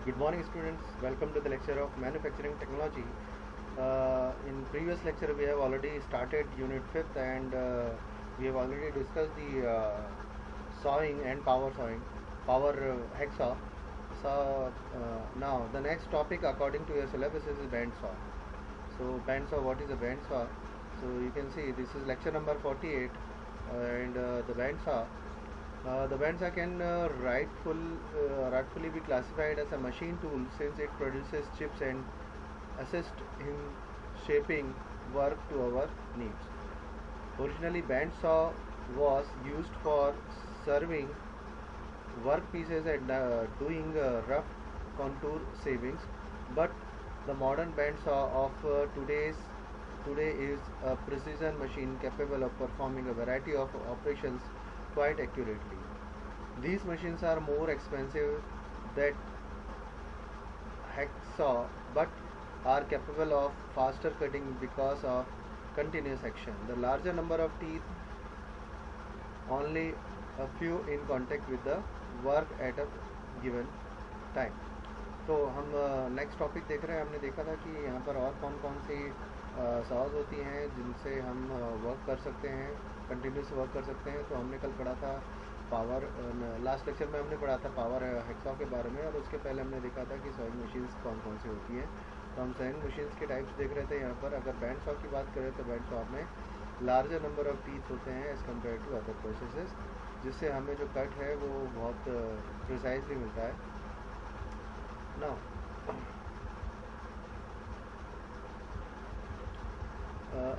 Good morning, students. Welcome to the lecture of Manufacturing Technology. In previous lecture, we have already started Unit 5th and we have already discussed the sawing and power sawing, power hacksaw. So now the next topic according to your syllabus is band saw. So band saw, what is a band saw? So you can see this is lecture number 48 and the band saw. The band saw can rightfully be classified as a machine tool since it produces chips and assists in shaping work to our needs. Originally, band saw was used for serving workpieces and doing rough contour savings, but the modern band saw of today is a precision machine capable of performing a variety of operations quite accurately. These machines are more expensive than hacksaw but are capable of faster cutting because of continuous action. The larger number of teeth, only a few in contact with the work at a given time. तो हम next topic देख रहे हैं. हमने देखा था कि यहाँ पर और कौन कौन सी सॉज होती हैं जिनसे हम वर्क कर सकते हैं, कंटिन्यूस वर्क कर सकते हैं. तो हमने कल पढ़ा था पावर, लास्ट लेक्चर में हमने पढ़ा था पावर हैक्सॉ के बारे में, और उसके पहले हमने देखा था कि सॉइंग मशीन्स कौन कौन सी होती हैं. तो हम सॉइंग मशीन्स के टाइप्स देख रहे थे. यहाँ पर अगर बैंड सॉ की बात करें तो बैंड सॉ में लार्जर नंबर ऑफ टीथ होते हैं as compare to other processes, जिससे हमें जो कट है वो बहुत प्रिसाइजली मिलता है. Now,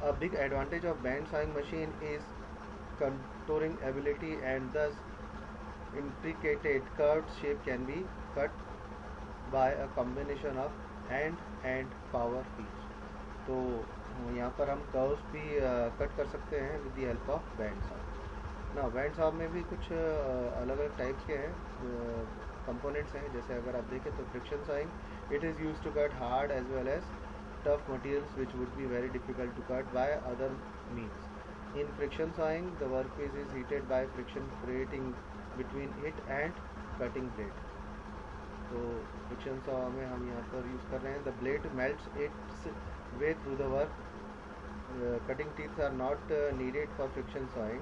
a big advantage of band sawing machine is contouring ability, and thus intricate curved shape can be cut by a combination of hand and power each. तो यहाँ पर हम कर्व्स भी कट कर सकते हैं with the help of band saw. ना band saw में भी कुछ अलग अलग टाइप्स के हैं कंपोनेंट्स हैं. जैसे अगर आप देखें तो friction sawing, it is use to cut hard as well as tough materials which would be very difficult to cut by other means. In friction sawing the workpiece is heated by friction creating between it and cutting blade. तो friction saw में हम यहाँ पर use कर रहे हैं. The blade melts its way through the work. Cutting teeth are not needed for friction sawing.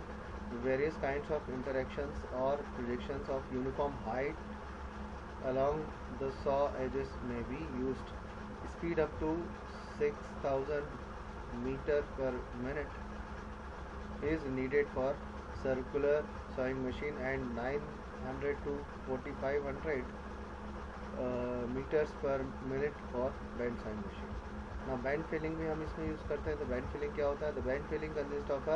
Various kinds of interactions or projections of uniform height along the saw edges may be used. Speed up to 6000 meter per minute is needed for circular sawing machine and 900 to 4500 meters per minute for band sawing machine. ना band filling भी हम इसमें use करते हैं. तो band filling क्या होता है? The band filing consist of a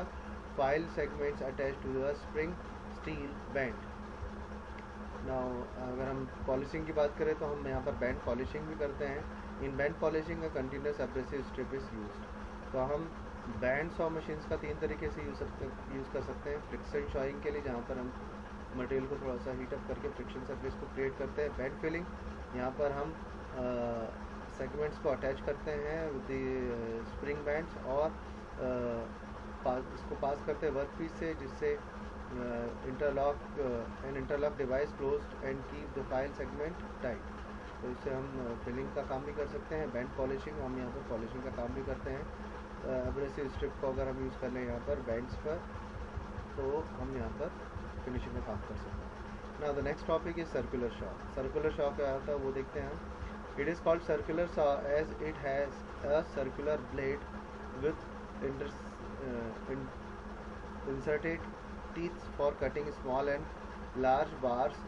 file segments attach to the spring steel band. Now अगर हम पॉलिशिंग की बात करें तो हम यहाँ पर बैंड पॉलिशिंग भी करते हैं. In band polishing a continuous abrasive strip is used. तो हम बैंड सॉ मशीन्स का 3 तरीके से यूज़ कर सकते हैं. फ्रिक्शन सॉइंग के लिए जहाँ पर हम मटेरियल को थोड़ा सा हीटअप करके फ्रिक्शन सरफेस को क्रिएट करते हैं. बैंड फिलिंग, यहाँ पर हम सेगमेंट्स को अटैच करते हैं विद द स्प्रिंग बैंड्स और इसको पास करते हैं वर्क पीस से, जिससे interlock device closed end keep the file segment tight. तो इससे हम फिलिंग का काम भी कर सकते हैं. बैंड पॉलिशिंग, हम यहाँ पर पॉलिशिंग का काम भी करते हैं. एब्रेसिव स्ट्रिप को अगर हम यूज़ कर लें यहाँ पर बैंड्स पर, तो हम यहाँ पर फिनिशिंग का काम कर सकते हैं. Now the next topic is circular Shaw. Circular Shaw क्या होता है वो देखते हैं हम. It is called circular saw as it has a circular blade with inserted teeth for cutting small and large bars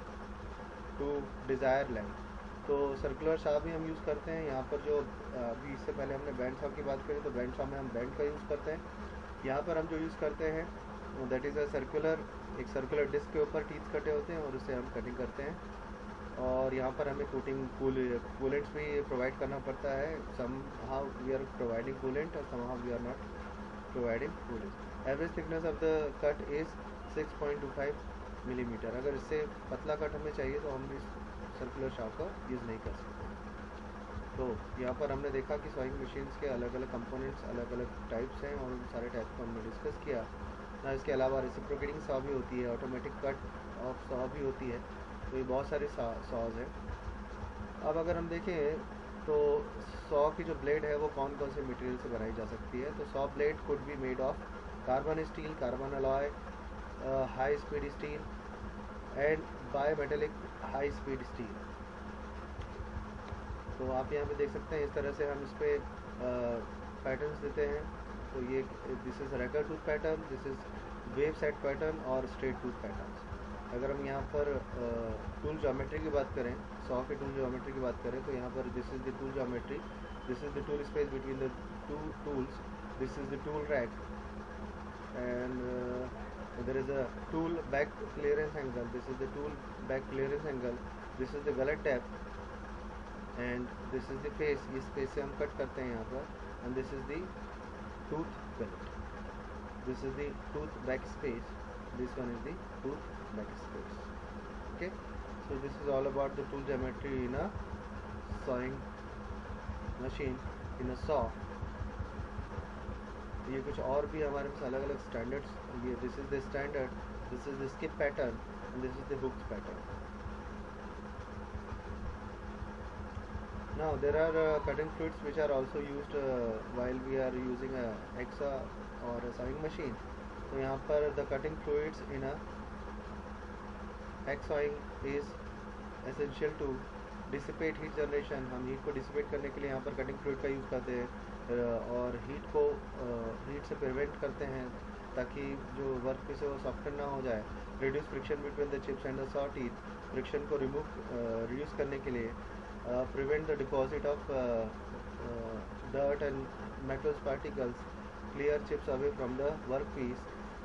to desired length. तो सर्कुलर saw भी हम यूज़ करते हैं. यहाँ पर जो अभी इससे पहले हमने बैंड saw की बात करी, तो बैंड saw में हम बैंड का यूज़ करते हैं. यहाँ पर हम जो यूज़ करते हैं दैट इज़ एक सर्कुलर डिस्क के ऊपर टीथ कटे होते हैं और उससे हम कटिंग करते हैं. और यहाँ पर हमें कूलेंट्स भी प्रोवाइड करना पड़ता है. Somehow we are providing coolant और somehow we are not providing coolant. Average thickness of the cut is 6.25 millimetre. अगर इससे पतला कट हमें चाहिए तो हम इस सर्कुलर शॉ का यूज़ नहीं कर सकते. तो यहाँ पर हमने देखा कि सॉइंग मशीन्स के अलग अलग कंपोनेंट्स, अलग अलग टाइप्स हैं और उन सारे टाइप्स को हमने डिस्कस किया ना. इसके अलावा रेसिप्रोकेटिंग सॉ भी होती है, ऑटोमेटिक कट ऑफ सॉ भी होती है. तो ये बहुत सारे सॉज हैं. अब अगर हम देखें तो सॉ की जो ब्लेड है वो कौन कौन से मटेरियल से बनाई जा सकती है। तो saw blade could be made of carbon steel, carbon alloy, high speed steel and bimetallic high speed steel. तो आप यहाँ पे देख सकते हैं इस तरह से हम इस पर पैटर्न्स देते हैं। तो ये this is raker tooth pattern, this is wave set pattern और स्ट्रेट टूथ पैटर्न। अगर हम यहाँ पर टूल ज्योमेट्री की बात करें, सॉ के टूल ज्योमेट्री की बात करें, तो यहाँ पर this is the tool geometry, this is the tool space between the two tools, this is the tool rack and there is a tool back clearance angle, this is the tool back clearance angle, this is the gullet depth and this is the face, इस face से हम cut करते हैं यहाँ पर, and this is the tooth gullet, this is the tooth back space, this one is the tooth back space. Okay, so this is all about the tool geometry in a sawing machine, in a saw. ये कुछ और भी हमारे पास अलग अलग standards, ये this is the standard, this is the skip pattern and this is the hooks pattern. Now there are cutting fluids which are also used while we are using a hacksaw or a sawing machine. तो यहाँ पर the cutting fluids in a hacksawing is essential to dissipate heat generation. हम heat को dissipate करने के लिए यहाँ पर कटिंग फ्लूइड का यूज़ करते हैं और हीट को हीट से प्रिवेंट करते हैं ताकि जो वर्क पीस है वो सॉफ्टन ना हो जाए. Reduce friction between the chips and the saw teeth, friction को रिड्यूस करने के लिए. Prevent the deposit of dirt and metals particles, clear chips away from the workpiece,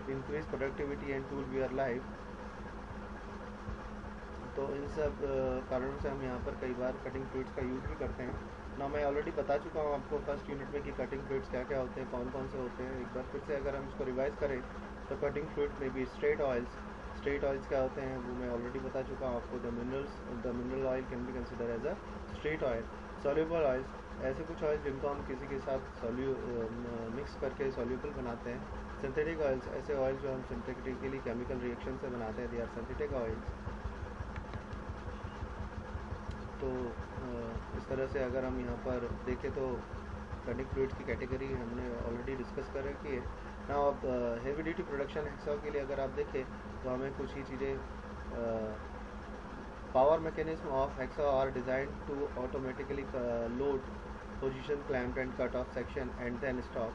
increase productivity and tool wear life. तो इन सब कारणों से हम यहाँ पर कई बार कटिंग फ्लूइड्स का यूज़ भी करते हैं ना. मैं ऑलरेडी बता चुका हूँ आपको फर्स्ट यूनिट में कि कटिंग फ्लूइड्स क्या क्या होते हैं, कौन कौन से होते हैं. एक बार फिर से अगर हम इसको रिवाइज करें तो कटिंग फ्लूइड में भी स्ट्रेट ऑयल्स क्या होते हैं वो मैं ऑलरेडी बता चुका हूँ आपको. The mineral oil can be consider as a straight oil. Soluble oils, ऐसे कुछ ऑयल जिनको हम किसी के साथ मिक्स करके सॉल्यूबल बनाते हैं. सिंथेटिक ऑयल्स, ऐसे ऑयल जो हम सिंथेटिकली केमिकल रिएक्शन से बनाते हैं, दे आर सिंथेटिक ऑयल्स. तो इस तरह से अगर हम यहाँ पर देखें तो कटिंग फ्लूइड्स की कैटेगरी हमने ऑलरेडी डिस्कस कर रखी है ना. अब हेवी ड्यूटी प्रोडक्शन हैक्सॉ के लिए अगर आप देखें तो हमें कुछ ही चीज़ें, power mechanism of hacksaw are design to automatically load, position, clamp and cut off section and then stop.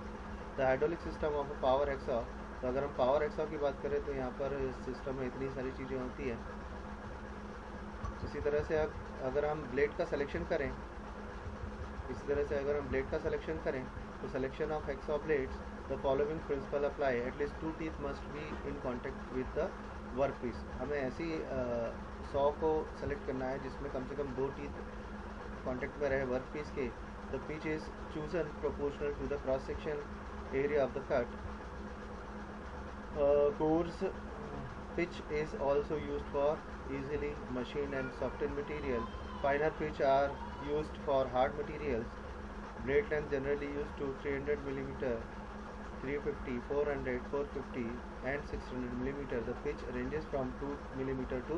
The hydraulic system of a power hacksaw, तो अगर हम पावर हैक्सॉ की बात करें तो यहाँ पर सिस्टम में इतनी सारी चीज़ें होती हैं. इसी तरह से अगर हम ब्लेड का सिलेक्शन करें, तो selection of hacksaw blades, the following principle apply. At least 2 teeth must be in contact with the work piece. हमें ऐसी सॉ को सेलेक्ट करना है जिसमें कम से कम 2 टीथ कॉन्टेक्ट में रहे वर्क पीस के. The pitch is chosen proportional to the cross section area of the cut. Coarse pitch is also used for easily machined and softened material. Finer pitch are used for hard materials. Blade length generally used to 300 mm, 350, 400, 450 and 600 mm. The pitch ranges from 2 mm to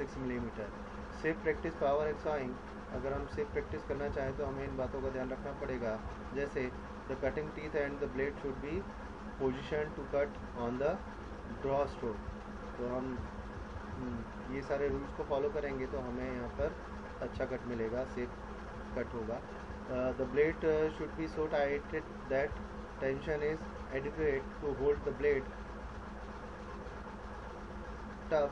6 mm. Safe practice power hacksawing. अगर हम safe practice करना चाहें तो हमें इन बातों का ध्यान रखना पड़ेगा. जैसे the cutting teeth and the blade should be position to cut on the draw stroke. तो हम ये सारे रूल्स को फॉलो करेंगे तो हमें यहाँ पर अच्छा कट मिलेगा, सेफ कट होगा. The blade should be so tighted that tension is adequate to hold the blade tough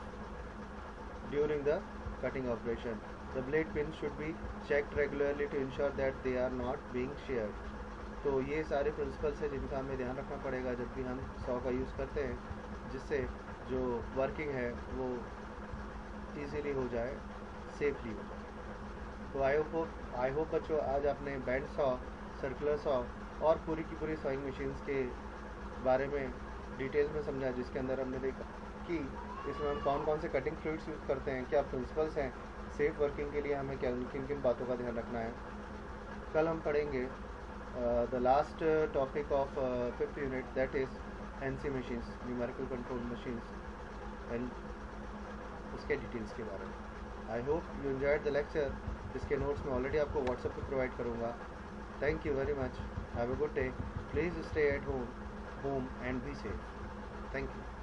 during the cutting operation. The blade pin should be checked regularly to ensure that they are not being sheared. तो ये सारे principles हैं जिनका हमें ध्यान रखना पड़ेगा जब भी हम सॉ का यूज़ करते हैं, जिससे जो वर्किंग है वो इजीली हो जाए, सेफली हो जाए. तो आई होप बच्चों आज आपने बैंड सॉ, सर्कुलर सॉ और पूरी की पूरी सॉइंग मशीन्स के बारे में डिटेल में समझा, जिसके अंदर हमने देखा कि इसमें हम कौन कौन से कटिंग फ्लूइड्स यूज़ करते हैं, क्या प्रिंसिपल्स हैं, सेफ वर्किंग के लिए हमें किन किन बातों का ध्यान रखना है. कल हम पढ़ेंगे the last topic of 5th unit, that is NC machines, numerical control machines, and उसके डिटेल्स के बारे में. I hope you enjoyed the lecture. जिसके नोट्स मैं ऑलरेडी आपको व्हाट्सएप पे प्रोवाइड करूँगा. Thank you very much. Have a good day. Please stay at home and be safe. Thank you.